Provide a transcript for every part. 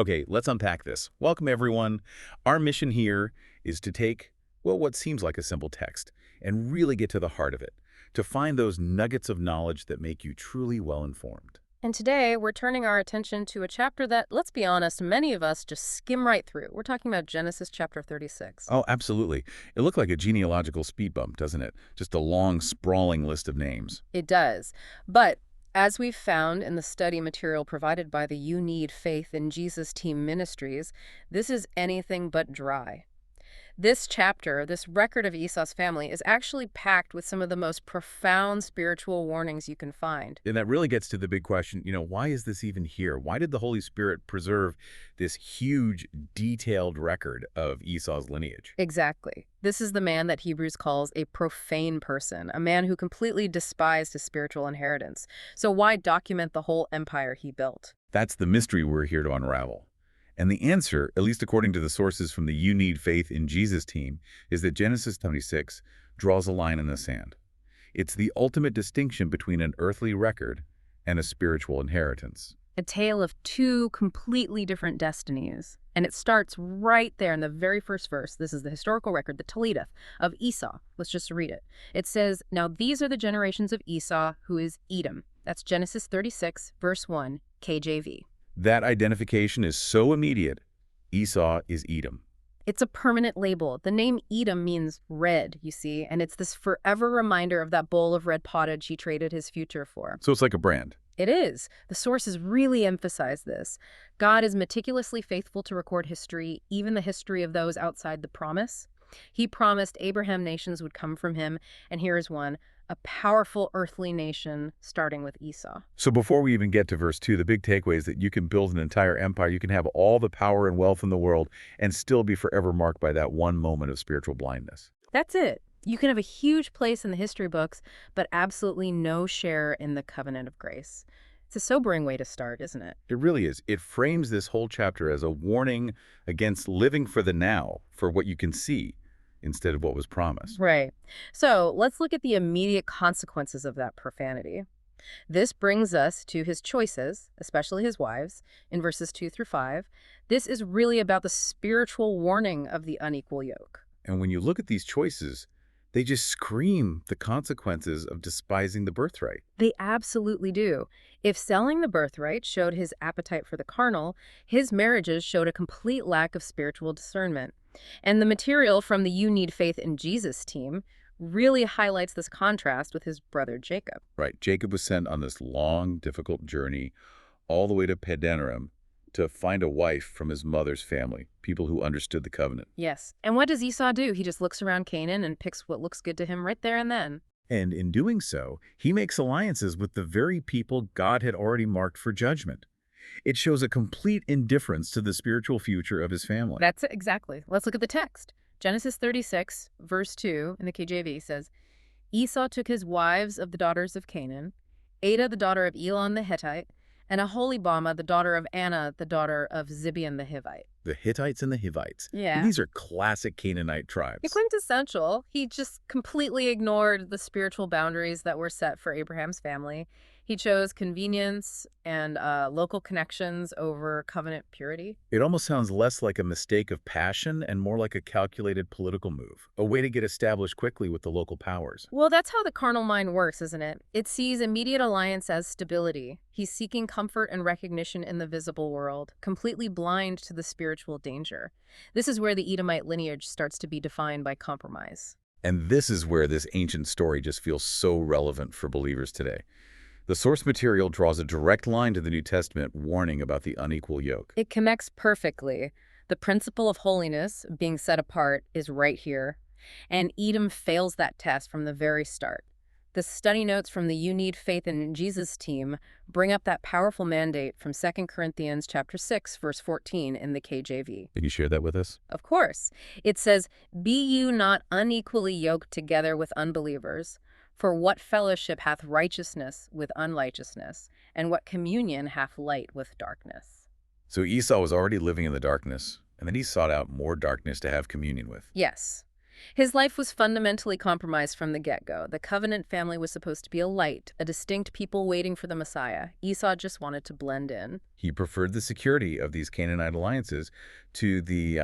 Okay, let's unpack this. Welcome, everyone. Our mission here is to take, well, what seems like a simple text and really get to the heart of it, to find those nuggets of knowledge that make you truly well-informed. And today, we're turning our attention to a chapter that, let's be honest, many of us just skim right through. We're talking about Genesis chapter 36. Oh, absolutely. It looked like a genealogical speed bump, doesn't it? Just a long, sprawling list of names. It does. But as we've found in the study material provided by the Faith in Jesus Team Ministries, this is anything but dry. This chapter, this record of Esau's family, is actually packed with some of the most profound spiritual warnings you can find. And that really gets to the big question, why is this even here? Why did the Holy Spirit preserve this huge, detailed record of Esau's lineage? Exactly. This is the man that Hebrews calls a profane person, a man who completely despised his spiritual inheritance. So why document the whole empire he built? That's the mystery we're here to unravel. And the answer, at least according to the sources from the Faith in Jesus team, is that Genesis 26 draws a line in the sand. It's the ultimate distinction between an earthly record and a spiritual inheritance. A tale of two completely different destinies. And it starts right there in the very first verse. This is the historical record, the Toledeth, of Esau. Let's just read it. It says, "Now these are the generations of Esau, who is Edom." That's Genesis 36, verse 1, KJV. That identification is so immediate. Esau is Edom. It's a permanent label. The name Edom means red, you see, and it's this forever reminder of that bowl of red pottage he traded his future for. So it's like a brand. It is. The sources really emphasize this. God is meticulously faithful to record history, even the history of those outside the promise. He promised Abraham nations would come from him, and here is one, a powerful earthly nation starting with Esau. So before we even get to verse 2, the big takeaway is that you can build an entire empire. You can have all the power and wealth in the world and still be forever marked by that one moment of spiritual blindness. That's it. You can have a huge place in the history books, but absolutely no share in the covenant of grace. It's a sobering way to start, isn't it? It really is. It frames this whole chapter as a warning against living for the now, for what you can see, instead of what was promised. Right. So let's look at the immediate consequences of that profanity. This brings us to his choices, especially his wives, in verses 2 through 5. This is really about the spiritual warning of the unequal yoke. And when you look at these choices, they just scream the consequences of despising the birthright. They absolutely do. If selling the birthright showed his appetite for the carnal, his marriages showed a complete lack of spiritual discernment. And the material from the Faith in Jesus team really highlights this contrast with his brother Jacob. Right. Jacob was sent on this long, difficult journey all the way to Padanaram to find a wife from his mother's family, people who understood the covenant. Yes. And what does Esau do? He just looks around Canaan and picks what looks good to him right there and then. And in doing so, he makes alliances with the very people God had already marked for judgment. It shows a complete indifference to the spiritual future of his family. That's it, exactly. Let's look at the text. Genesis 36, verse 2 in the KJV says, "Esau took his wives of the daughters of Canaan, Adah the daughter of Elon the Hittite, and Aholibamah the daughter of Anna the daughter of Zibeon the Hivite." The Hittites and the Hivites. Yeah. These are classic Canaanite tribes. Quintessential. He just completely ignored the spiritual boundaries that were set for Abraham's family. He chose convenience and local connections over covenant purity. It almost sounds less like a mistake of passion and more like a calculated political move, a way to get established quickly with the local powers. Well, that's how the carnal mind works, isn't it? It sees immediate alliance as stability. He's seeking comfort and recognition in the visible world, completely blind to the spiritual danger. This is where the Edomite lineage starts to be defined by compromise. And this is where this ancient story just feels so relevant for believers today. The source material draws a direct line to the New Testament warning about the unequal yoke. It connects perfectly. The principle of holiness, being set apart, is right here. And Edom fails that test from the very start. The study notes from the Faith in Jesus team bring up that powerful mandate from 2 Corinthians chapter 6, verse 14 in the KJV. Can you share that with us? Of course. It says, "Be you not unequally yoked together with unbelievers. For what fellowship hath righteousness with unrighteousness, and what communion hath light with darkness?" So Esau was already living in the darkness, and then he sought out more darkness to have communion with. Yes. His life was fundamentally compromised from the get-go. The covenant family was supposed to be a light, a distinct people waiting for the Messiah. Esau just wanted to blend in. He preferred the security of these Canaanite alliances to the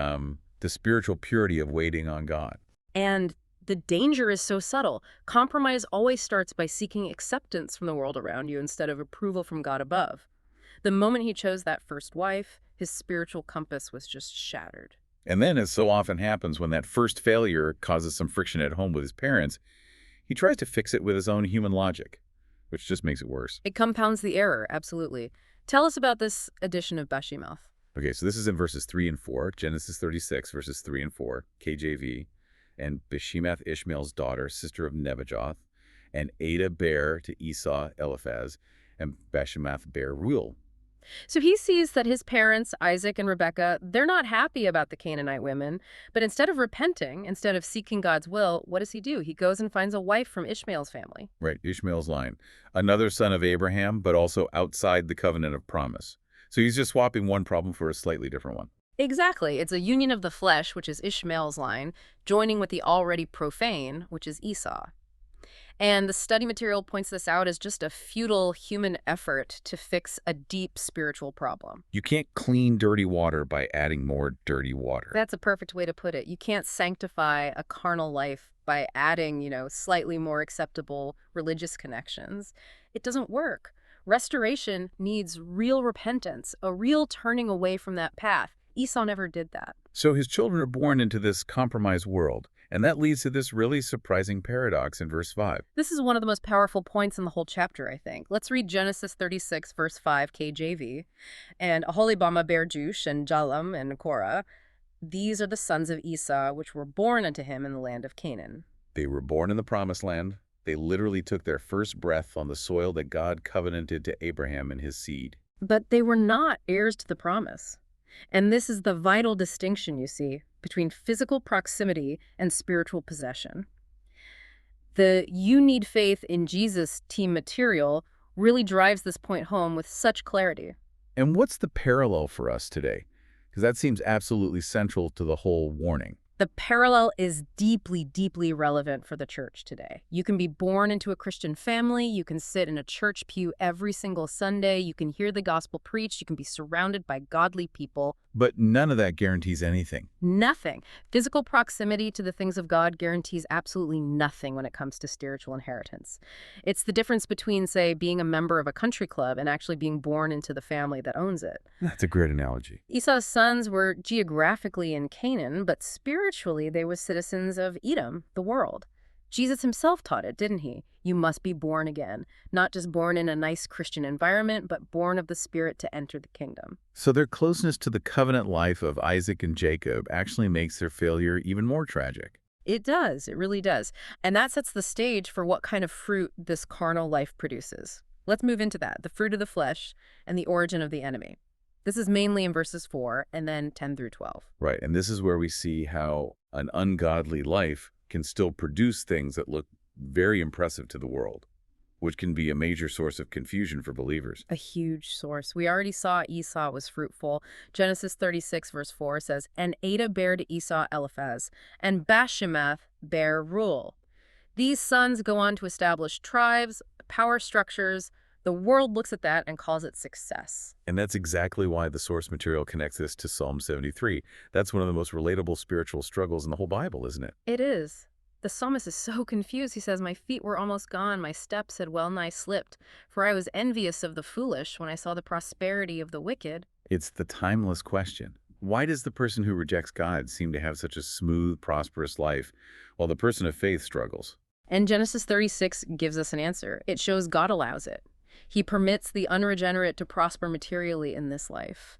spiritual purity of waiting on God. And the danger is so subtle. Compromise always starts by seeking acceptance from the world around you instead of approval from God above. The moment he chose that first wife, his spiritual compass was just shattered. And then, as so often happens when that first failure causes some friction at home with his parents, he tries to fix it with his own human logic, which just makes it worse. It compounds the error, absolutely. Tell us about this edition of Bashemoth. Okay, so this is in verses 3 and 4, Genesis 36, verses 3 and 4, KJV. And Bashemath, Ishmael's daughter, sister of Nebajoth, and Ada bare to Esau Eliphaz, and Bashemath bare Reuel. So he sees that his parents, Isaac and Rebekah, they're not happy about the Canaanite women, but instead of repenting, instead of seeking God's will, what does he do? He goes and finds a wife from Ishmael's family. Right, Ishmael's line. Another son of Abraham, but also outside the covenant of promise. So he's just swapping one problem for a slightly different one. Exactly. It's a union of the flesh, which is Ishmael's line, joining with the already profane, which is Esau. And the study material points this out as just a futile human effort to fix a deep spiritual problem. You can't clean dirty water by adding more dirty water. That's a perfect way to put it. You can't sanctify a carnal life by adding, slightly more acceptable religious connections. It doesn't work. Restoration needs real repentance, a real turning away from that path. Esau never did that. So his children are born into this compromised world, and that leads to this really surprising paradox in verse 5. This is one of the most powerful points in the whole chapter, I think. Let's read Genesis 36, verse 5, KJV. And Aholibama bare Jush, and Jalam, and Korah. These are the sons of Esau, which were born unto him in the land of Canaan. They were born in the promised land. They literally took their first breath on the soil that God covenanted to Abraham and his seed. But they were not heirs to the promise. And this is the vital distinction, you see, between physical proximity and spiritual possession. The "you need faith in Jesus" team material really drives this point home with such clarity. And what's the parallel for us today? Because that seems absolutely central to the whole warning. The parallel is deeply, deeply relevant for the church today. You can be born into a Christian family. You can sit in a church pew every single Sunday. You can hear the gospel preached. You can be surrounded by godly people. But none of that guarantees anything. Nothing. Physical proximity to the things of God guarantees absolutely nothing when it comes to spiritual inheritance. It's the difference between, say, being a member of a country club and actually being born into the family that owns it. That's a great analogy. Esau's sons were geographically in Canaan, but spiritually they were citizens of Edom, the world. Jesus himself taught it, didn't he? You must be born again. Not just born in a nice Christian environment, but born of the Spirit to enter the kingdom. So their closeness to the covenant life of Isaac and Jacob actually makes their failure even more tragic. It does. It really does. And that sets the stage for what kind of fruit this carnal life produces. Let's move into that, the fruit of the flesh and the origin of the enemy. This is mainly in verses 4 and then 10 through 12. Right, and this is where we see how an ungodly life can still produce things that look very impressive to the world, which can be a major source of confusion for believers. A huge source. We already saw Esau was fruitful. Genesis 36 verse 4 says, "And Ada bare to Esau Eliphaz, and Bashemath bare Reuel." These sons go on to establish tribes, power structures. The world looks at that and calls it success. And that's exactly why the source material connects this to Psalm 73. That's one of the most relatable spiritual struggles in the whole Bible, isn't it? It is. The psalmist is so confused. He says, "My feet were almost gone. My steps had well nigh slipped. For I was envious of the foolish when I saw the prosperity of the wicked." It's the timeless question. Why does the person who rejects God seem to have such a smooth, prosperous life, while the person of faith struggles? And Genesis 36 gives us an answer. It shows God allows it. He permits the unregenerate to prosper materially in this life.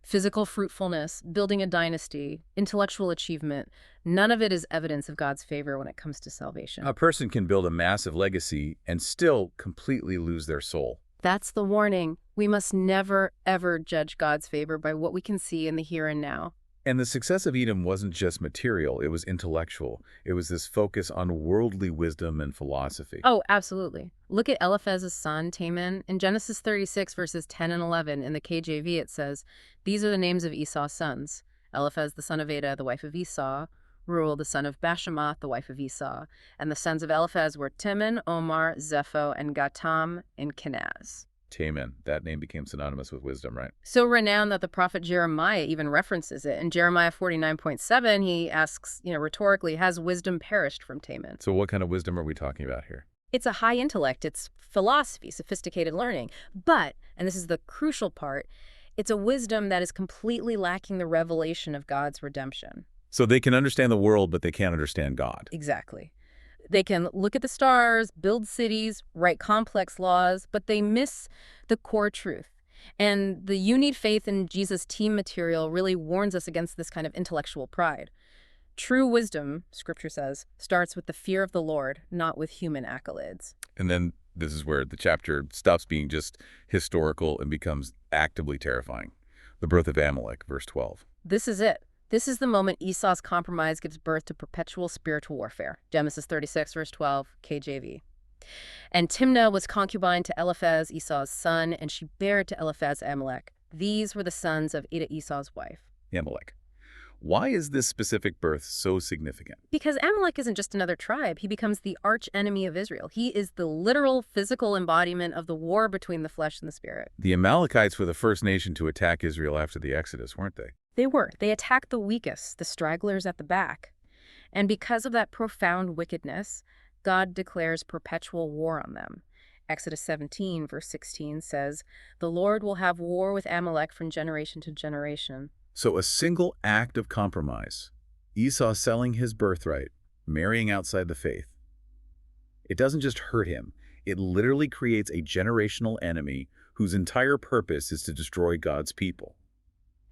Physical fruitfulness, building a dynasty, intellectual achievement, none of it is evidence of God's favor when it comes to salvation. A person can build a massive legacy and still completely lose their soul. That's the warning. We must never, ever judge God's favor by what we can see in the here and now. And the success of Edom wasn't just material, it was intellectual. It was this focus on worldly wisdom and philosophy. Oh, absolutely. Look at Eliphaz's son, Taman. In Genesis 36, verses 10 and 11, in the KJV, it says, "These are the names of Esau's sons. Eliphaz, the son of Ada, the wife of Esau. Reuel, the son of Bashemoth, the wife of Esau. And the sons of Eliphaz were Timon, Omar, Zepho, and Gatam in Kenaz. Taman, that name became synonymous with wisdom, right? So renowned that the prophet Jeremiah even references it. In Jeremiah 49:7, he asks, rhetorically, has wisdom perished from Taman? So what kind of wisdom are we talking about here? It's a high intellect, it's philosophy, sophisticated learning. But, and this is the crucial part, it's a wisdom that is completely lacking the revelation of God's redemption. So they can understand the world, but they can't understand God. Exactly. They can look at the stars, build cities, write complex laws, but they miss the core truth. And the You Need Faith in Jesus team material really warns us against this kind of intellectual pride. True wisdom, Scripture says, starts with the fear of the Lord, not with human accolades. And then this is where the chapter stops being just historical and becomes actively terrifying. The birth of Amalek, verse 12. This is it. This is the moment Esau's compromise gives birth to perpetual spiritual warfare. Genesis 36, verse 12, KJV. And Timnah was concubine to Eliphaz, Esau's son, and she bare to Eliphaz Amalek. These were the sons of Ida, Esau's wife. Amalek. Why is this specific birth so significant? Because Amalek isn't just another tribe. He becomes the arch enemy of Israel. He is the literal physical embodiment of the war between the flesh and the spirit. The Amalekites were the first nation to attack Israel after the Exodus, weren't they? They were. They attacked the weakest, the stragglers at the back. And because of that profound wickedness, God declares perpetual war on them. Exodus 17, verse 16 says, "The Lord will have war with Amalek from generation to generation." So a single act of compromise, Esau selling his birthright, marrying outside the faith, it doesn't just hurt him, it literally creates a generational enemy whose entire purpose is to destroy God's people.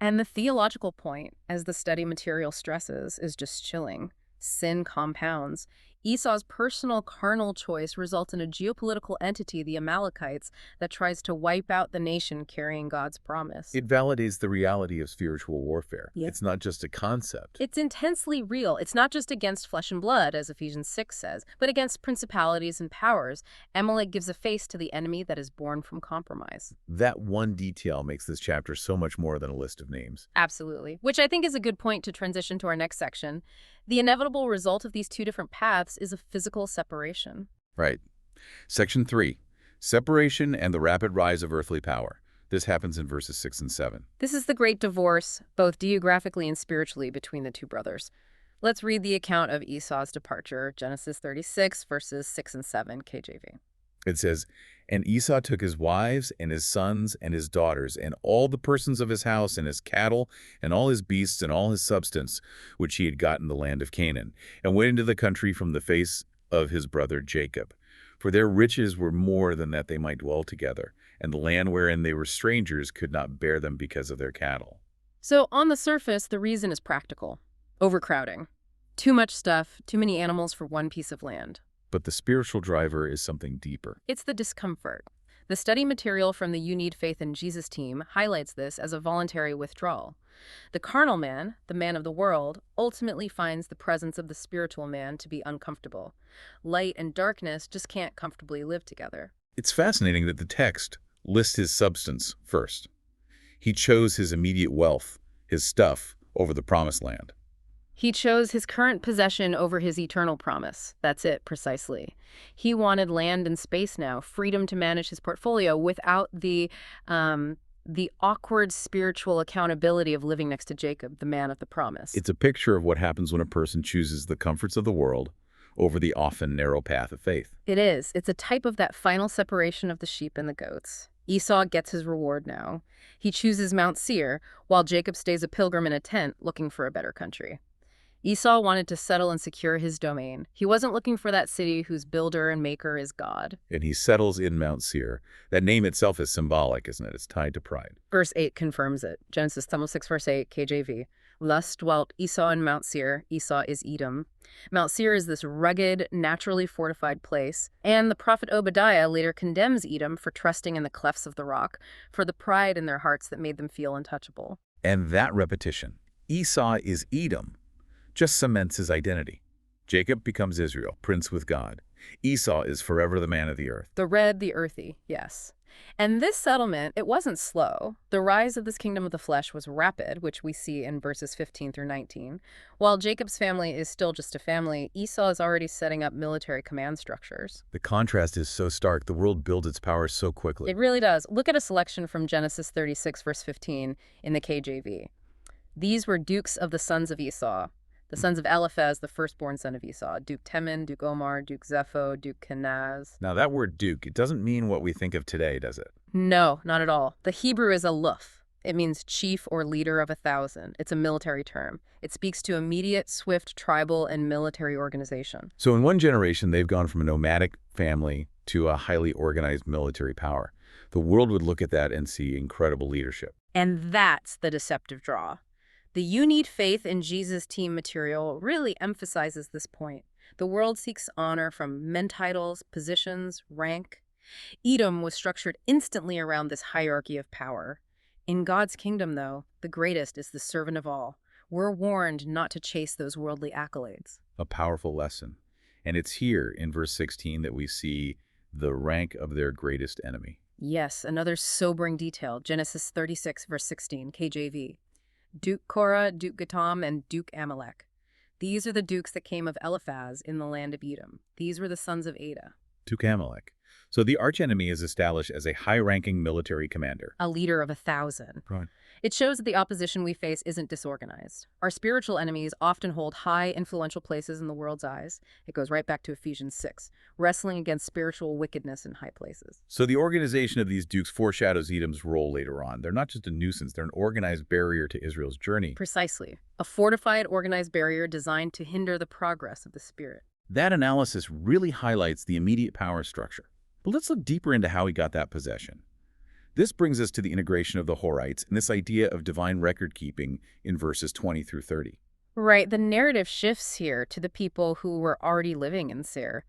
And the theological point, as the study material stresses, is just chilling. Sin compounds. Esau's personal carnal choice results in a geopolitical entity, the Amalekites, that tries to wipe out the nation carrying God's promise. It validates the reality of spiritual warfare. Yeah. It's not just a concept. It's intensely real. It's not just against flesh and blood, as Ephesians 6 says, but against principalities and powers. Amalek gives a face to the enemy that is born from compromise. That one detail makes this chapter so much more than a list of names. Absolutely. Which I think is a good point to transition to our next section. The inevitable result of these two different paths is a physical separation. Right. Section 3, separation and the rapid rise of earthly power. This happens in verses 6 and 7. This is the great divorce, both geographically and spiritually, between the two brothers. Let's read the account of Esau's departure, Genesis 36, verses 6 and 7, KJV. It says, "And Esau took his wives and his sons and his daughters and all the persons of his house and his cattle and all his beasts and all his substance, which he had got in the land of Canaan, and went into the country from the face of his brother Jacob. For their riches were more than that they might dwell together, and the land wherein they were strangers could not bear them because of their cattle." So on the surface, the reason is practical. Overcrowding. Too much stuff, too many animals for one piece of land. But the spiritual driver is something deeper. It's the discomfort. The study material from the You Need Faith in Jesus team highlights this as a voluntary withdrawal. The carnal man, the man of the world, ultimately finds the presence of the spiritual man to be uncomfortable. Light and darkness just can't comfortably live together. It's fascinating that the text lists his substance first. He chose his immediate wealth, his stuff, over the promised land. He chose his current possession over his eternal promise. That's it, precisely. He wanted land and space now, freedom to manage his portfolio without the awkward spiritual accountability of living next to Jacob, the man of the promise. It's a picture of what happens when a person chooses the comforts of the world over the often narrow path of faith. It is. It's a type of that final separation of the sheep and the goats. Esau gets his reward now. He chooses Mount Seir, while Jacob stays a pilgrim in a tent looking for a better country. Esau wanted to settle and secure his domain. He wasn't looking for that city whose builder and maker is God. And he settles in Mount Seir. That name itself is symbolic, isn't it? It's tied to pride. Verse 8 confirms it. Genesis 6, verse 8, KJV. Thus dwelt Esau in Mount Seir. Esau is Edom. Mount Seir is this rugged, naturally fortified place. And the prophet Obadiah later condemns Edom for trusting in the clefts of the rock, for the pride in their hearts that made them feel untouchable. And that repetition, Esau is Edom, just cements his identity. Jacob becomes Israel, prince with God. Esau is forever the man of the earth. The red, the earthy, yes. And this settlement, it wasn't slow. The rise of this kingdom of the flesh was rapid, which we see in verses 15 through 19. While Jacob's family is still just a family, Esau is already setting up military command structures. The contrast is so stark, the world builds its power so It quickly. really does. Look at a selection from Genesis 36, verse 15 in the KJV. These were dukes of the sons of Esau. The sons of Eliphaz, the firstborn son of Esau, Duke Teman, Duke Omar, Duke Zepho, Duke Kenaz. Now that word duke, it doesn't mean what we think of today, does it? No, not at all. The Hebrew is aluf. It means chief or leader of 1,000. It's a military term. It speaks to immediate, swift, tribal, and military organization. So in one generation, they've gone from a nomadic family to a highly organized military power. The world would look at that and see incredible leadership. And that's the deceptive draw. The You Need Faith in Jesus team material really emphasizes this point. The world seeks honor from men titles, positions, rank. Edom was structured instantly around this hierarchy of power. In God's kingdom, though, the greatest is the servant of all. We're warned not to chase those worldly accolades. A powerful lesson. And it's here in verse 16 that we see the rank of their greatest enemy. Yes, another sobering detail. Genesis 36, verse 16, KJV. Duke Korah, Duke Gatam, and Duke Amalek. These are the dukes that came of Eliphaz in the land of Edom. These were the sons of Ada. Duke Amalek. So the archenemy is established as a high-ranking military commander. A leader of 1,000. Right. It shows that the opposition we face isn't disorganized. Our spiritual enemies often hold high, influential places in the world's eyes. It goes right back to Ephesians 6, wrestling against spiritual wickedness in high places. So the organization of these dukes foreshadows Edom's role later on. They're not just a nuisance, they're an organized barrier to Israel's journey. Precisely. A fortified, organized barrier designed to hinder the progress of the spirit. That analysis really highlights the immediate power structure. But let's look deeper into how he got that possession. This brings us to the integration of the Horites and this idea of divine record-keeping in verses 20 through 30. Right, the narrative shifts here to the people who were already living in Seir.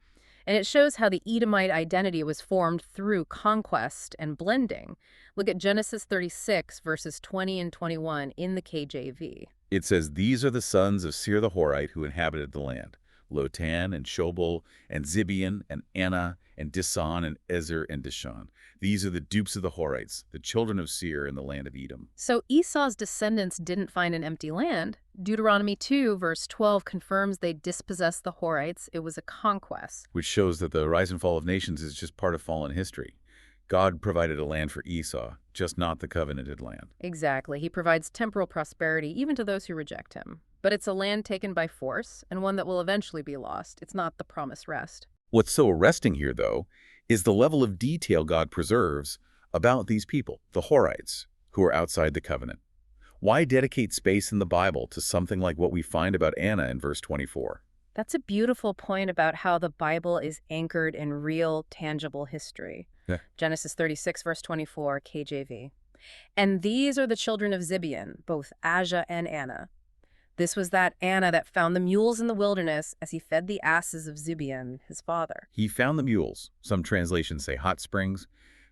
And it shows how the Edomite identity was formed through conquest and blending. Look at Genesis 36, verses 20 and 21 in the KJV. It says, "These are the sons of Seir the Horite who inhabited the land, Lotan and Shobal and Zibeon and Anna and Disan and Ezer and Dishan. These are the dupes of the Horites, the children of Seir in the land of Edom." So Esau's descendants didn't find an empty land. Deuteronomy 2, verse 12 confirms they dispossessed the Horites. It was a conquest. Which shows that the rise and fall of nations is just part of fallen history. God provided a land for Esau, just not the covenanted land. Exactly. He provides temporal prosperity even to those who reject him. But it's a land taken by force and one that will eventually be lost. It's not the promised rest. What's so arresting here, though, is the level of detail God preserves about these people, the Horites, who are outside the covenant. Why dedicate space in the Bible to something like what we find about Anna in verse 24? That's a beautiful point about how the Bible is anchored in real, tangible history. Yeah. Genesis 36, verse 24, KJV. And these are the children of Zibeon, both Ajah and Anna. This was that Anna that found the mules in the wilderness as he fed the asses of Zibeon, his father. He found the mules. Some translations say hot springs,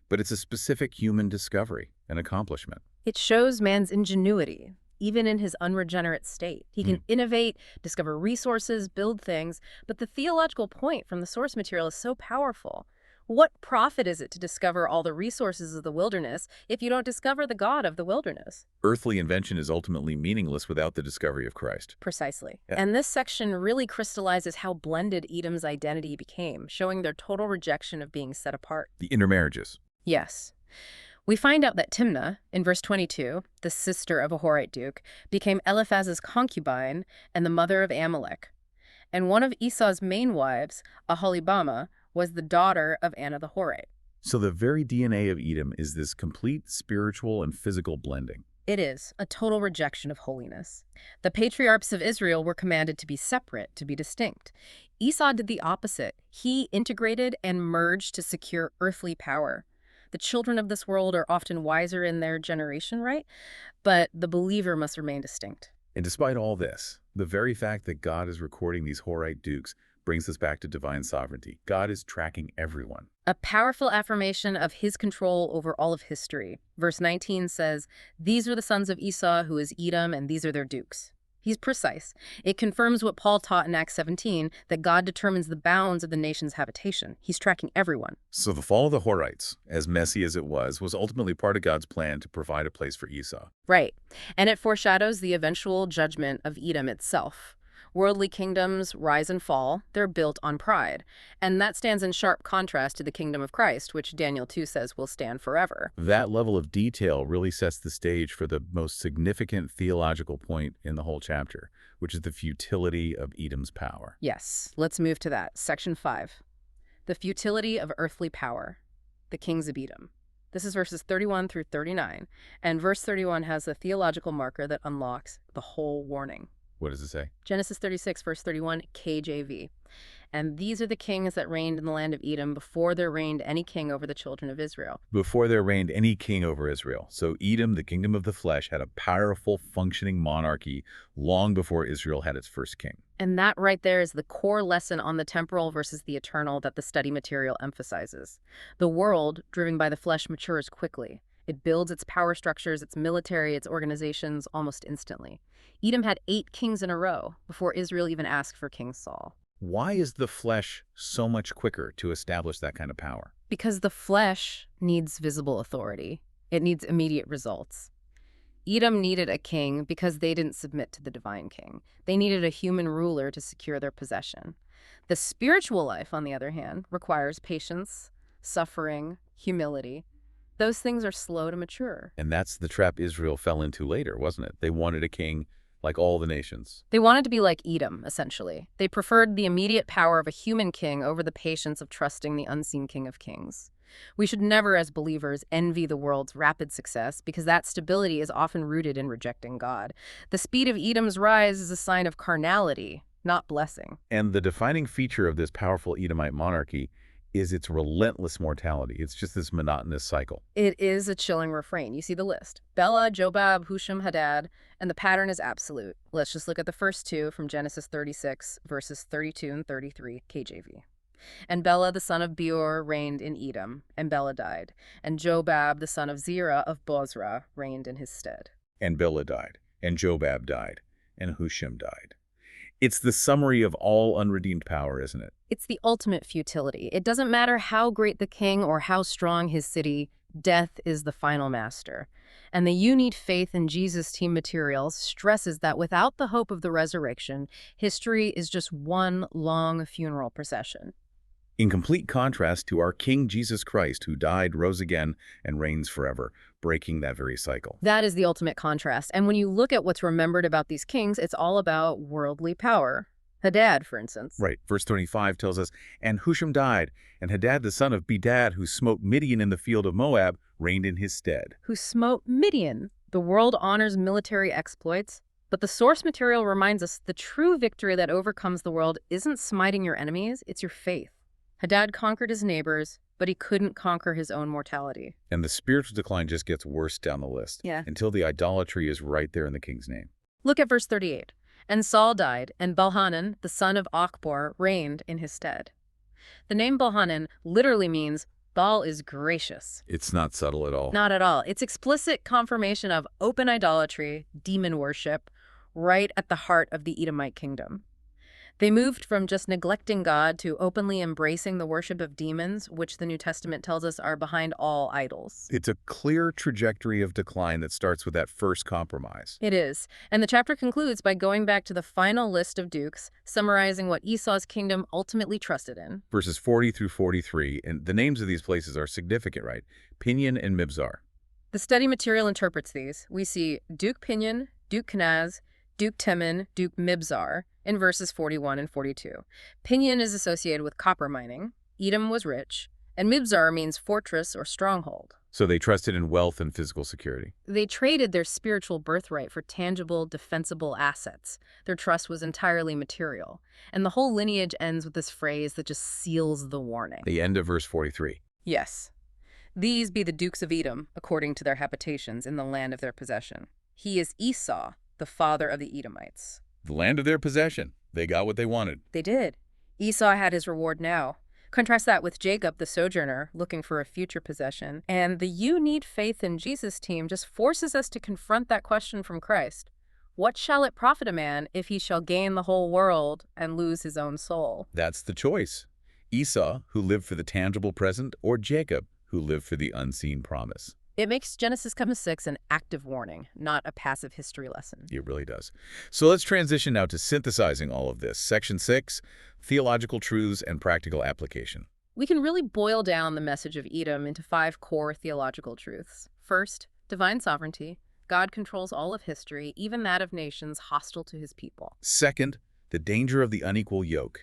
but it's a specific human discovery, an accomplishment. It shows man's ingenuity, even in his unregenerate state. He can innovate, discover resources, build things, but the theological point from the source material is so powerful. What profit is it to discover all the resources of the wilderness if you don't discover the God of the wilderness? Earthly invention is ultimately meaningless without the discovery of Christ. Precisely. Yeah. And this section really crystallizes how blended Edom's identity became, showing their total rejection of being set apart. The intermarriages. Yes. We find out that Timnah, in verse 22, the sister of a Horite duke, became Eliphaz's concubine and the mother of Amalek. And one of Esau's main wives, Aholibamah, was the daughter of Anna the Horite. So the very DNA of Edom is this complete spiritual and physical blending. It is a total rejection of holiness. The patriarchs of Israel were commanded to be separate, to be distinct. Esau did the opposite. He integrated and merged to secure earthly power. The children of this world are often wiser in their generation, right? But the believer must remain distinct. And despite all this, the very fact that God is recording these Horite dukes brings us back to divine sovereignty. God is tracking everyone. A powerful affirmation of his control over all of history. Verse 19 says, "These are the sons of Esau, who is Edom, and these are their dukes." He's precise. It confirms what Paul taught in Acts 17, that God determines the bounds of the nation's habitation. He's tracking everyone. So the fall of the Horites, as messy as it was ultimately part of God's plan to provide a place for Esau. Right. And it foreshadows the eventual judgment of Edom itself. Worldly kingdoms rise and fall. They're built on pride. And that stands in sharp contrast to the kingdom of Christ, which Daniel 2 says will stand forever. That level of detail really sets the stage for the most significant theological point in the whole chapter, which is the futility of Edom's power. Yes, let's move to that. Section 5. The futility of earthly power. The kings of Edom. This is verses 31 through 39, and verse 31 has a theological marker that unlocks the whole warning. What does it say? Genesis 36, verse 31, KJV. And these are the kings that reigned in the land of Edom before there reigned any king over the children of Israel. Before there reigned any king over Israel. So Edom, the kingdom of the flesh, had a powerful, functioning monarchy long before Israel had its first king. And that right there is the core lesson on the temporal versus the eternal that the study material emphasizes. The world, driven by the flesh, matures quickly. It builds its power structures, its military, its organizations almost instantly. Edom had 8 kings in a row before Israel even asked for King Saul. Why is the flesh so much quicker to establish that kind of power? Because the flesh needs visible authority. It needs immediate results. Edom needed a king because they didn't submit to the divine king. They needed a human ruler to secure their possession. The spiritual life, on the other hand, requires patience, suffering, humility. Those things are slow to mature. And that's the trap Israel fell into later, wasn't it? They wanted a king like all the nations. They wanted to be like Edom, essentially. They preferred the immediate power of a human king over the patience of trusting the unseen King of Kings. We should never, as believers, envy the world's rapid success because that stability is often rooted in rejecting God. The speed of Edom's rise is a sign of carnality, not blessing. And the defining feature of this powerful Edomite monarchy is its relentless mortality. It's just this monotonous cycle. It is a chilling refrain. You see the list. Bela, Jobab, Husham, Hadad, and the pattern is absolute. Let's just look at the first 2 from Genesis 36, verses 32 and 33, KJV. And Bela, the son of Beor, reigned in Edom, and Bela died. And Jobab, the son of Zerah of Bozrah, reigned in his stead. And Bela died, and Jobab died, and Husham died. It's the summary of all unredeemed power, isn't it? It's the ultimate futility. It doesn't matter how great the king or how strong his city, death is the final master. And the You Need Faith in Jesus team materials stresses that without the hope of the resurrection, history is just one long funeral procession. In complete contrast to our King Jesus Christ, who died, rose again, and reigns forever, breaking that very cycle. That is the ultimate contrast. And when you look at what's remembered about these kings, it's all about worldly power. Hadad, for instance. Right. Verse 25 tells us, And Husham died, and Hadad the son of Bedad, who smote Midian in the field of Moab, reigned in his stead. Who smote Midian. The world honors military exploits, but the source material reminds us the true victory that overcomes the world isn't smiting your enemies, it's your faith. Hadad conquered his neighbors, but he couldn't conquer his own mortality. And the spiritual decline just gets worse down the list. Until the idolatry is right there in the king's name. Look at verse 38. And Saul died, and Balhanan, the son of Achbor, reigned in his stead. The name Balhanan literally means Baal is gracious. It's not subtle at all. Not at all. It's explicit confirmation of open idolatry, demon worship, right at the heart of the Edomite kingdom. They moved from just neglecting God to openly embracing the worship of demons, which the New Testament tells us are behind all idols. It's a clear trajectory of decline that starts with that first compromise. It is. And the chapter concludes by going back to the final list of dukes, summarizing what Esau's kingdom ultimately trusted in. Verses 40 through 43, and the names of these places are significant, right? Pinion and Mibzar. The study material interprets these. We see Duke Pinion, Duke Kenaz, Duke Teman, Duke Mibzar, in verses 41 and 42. Pinion is associated with copper mining, Edom was rich, and Mibzar means fortress or stronghold. So they trusted in wealth and physical security. They traded their spiritual birthright for tangible, defensible assets. Their trust was entirely material. And the whole lineage ends with this phrase that just seals the warning. The end of verse 43. Yes. These be the dukes of Edom, according to their habitations in the land of their possession. He is Esau, the father of the Edomites. The land of their possession. They got what they wanted. They did. Esau had his reward now. Contrast that with Jacob, the sojourner, looking for a future possession. And the You Need Faith in Jesus team just forces us to confront that question from Christ. What shall it profit a man if he shall gain the whole world and lose his own soul? That's the choice. Esau, who lived for the tangible present, or Jacob, who lived for the unseen promise. It makes Genesis chapter 6 an active warning, not a passive history lesson. It really does. So let's transition now to synthesizing all of this. Section 6, theological truths and practical application. We can really boil down the message of Edom into 5 core theological truths. First, divine sovereignty. God controls all of history, even that of nations hostile to his people. Second, the danger of the unequal yoke.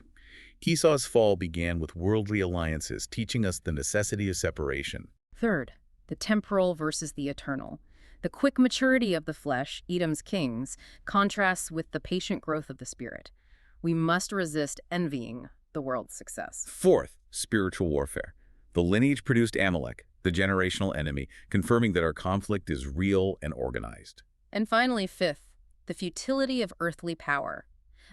Esau's fall began with worldly alliances, teaching us the necessity of separation. Third, the temporal versus the eternal. The quick maturity of the flesh, Edom's kings, contrasts with the patient growth of the spirit. We must resist envying the world's success. Fourth, spiritual warfare. The lineage produced Amalek, the generational enemy, confirming that our conflict is real and organized. And finally, fifth, the futility of earthly power.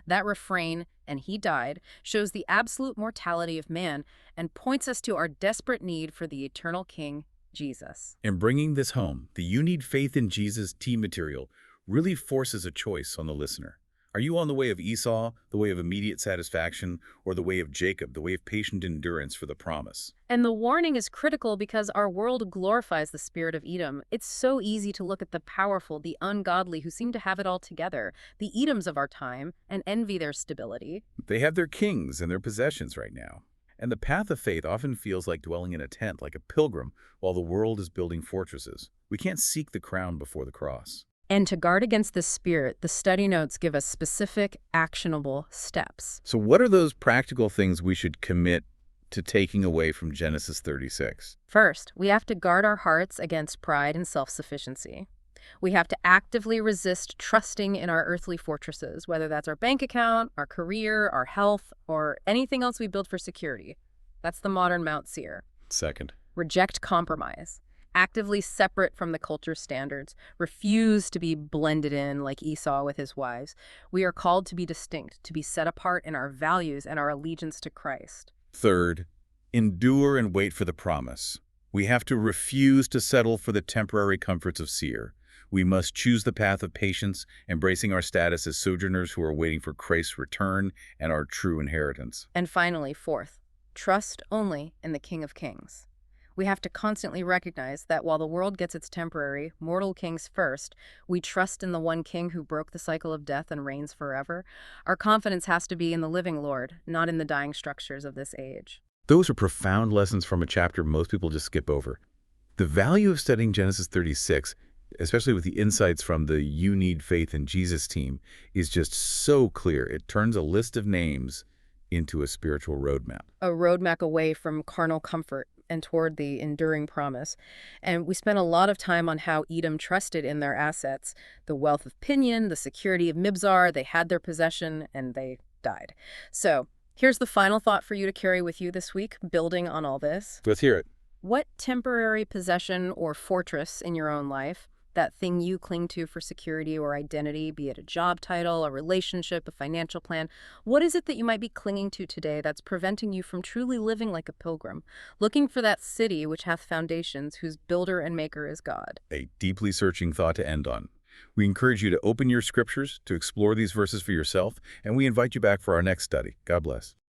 That refrain, "and he died," shows the absolute mortality of man and points us to our desperate need for the eternal King, Jesus. In bringing this home, the You Need Faith in Jesus team material really forces a choice on the listener. Are you on the way of Esau, the way of immediate satisfaction, or the way of Jacob, the way of patient endurance for the promise? And the warning is critical because our world glorifies the spirit of Edom. It's so easy to look at the powerful, the ungodly, who seem to have it all together, the Edoms of our time, and envy their stability. They have their kings and their possessions right now. And the path of faith often feels like dwelling in a tent, like a pilgrim, while the world is building fortresses. We can't seek the crown before the cross. And to guard against this spirit, the study notes give us specific, actionable steps. So what are those practical things we should commit to taking away from Genesis 36? First, we have to guard our hearts against pride and self-sufficiency. We have to actively resist trusting in our earthly fortresses, whether that's our bank account, our career, our health, or anything else we build for security. That's the modern Mount Seir. Second, Reject compromise. Actively separate from the culture's standards. Refuse to be blended in like Esau with his wives. We are called to be distinct, to be set apart in our values and our allegiance to Christ. third, endure and wait for the promise. We have to refuse to settle for the temporary comforts of Seir. We must choose the path of patience, embracing our status as sojourners who are waiting for Christ's return and our true inheritance. And finally, fourth, trust only in the King of Kings. We have to constantly recognize that while the world gets its temporary, mortal kings first, we trust in the one King who broke the cycle of death and reigns forever. Our confidence has to be in the living Lord, not in the dying structures of this age. Those are profound lessons from a chapter most people just skip over. The value of studying Genesis 36, especially with the insights from the You Need Faith in Jesus team, is just so clear. It turns a list of names into a spiritual roadmap. A roadmap away from carnal comfort and toward the enduring promise. And we spent a lot of time on how Edom trusted in their assets, the wealth of Pinion, the security of Mibzar. They had their possession and they died. So here's the final thought for you to carry with you this week, building on all this. Let's hear it. What temporary possession or fortress in your own life, that thing you cling to for security or identity, be it a job title, a relationship, a financial plan, what is it that you might be clinging to today that's preventing you from truly living like a pilgrim, looking for that city which hath foundations, whose builder and maker is God? A deeply searching thought to end on. We encourage you to open your scriptures, to explore these verses for yourself, and we invite you back for our next study. God bless.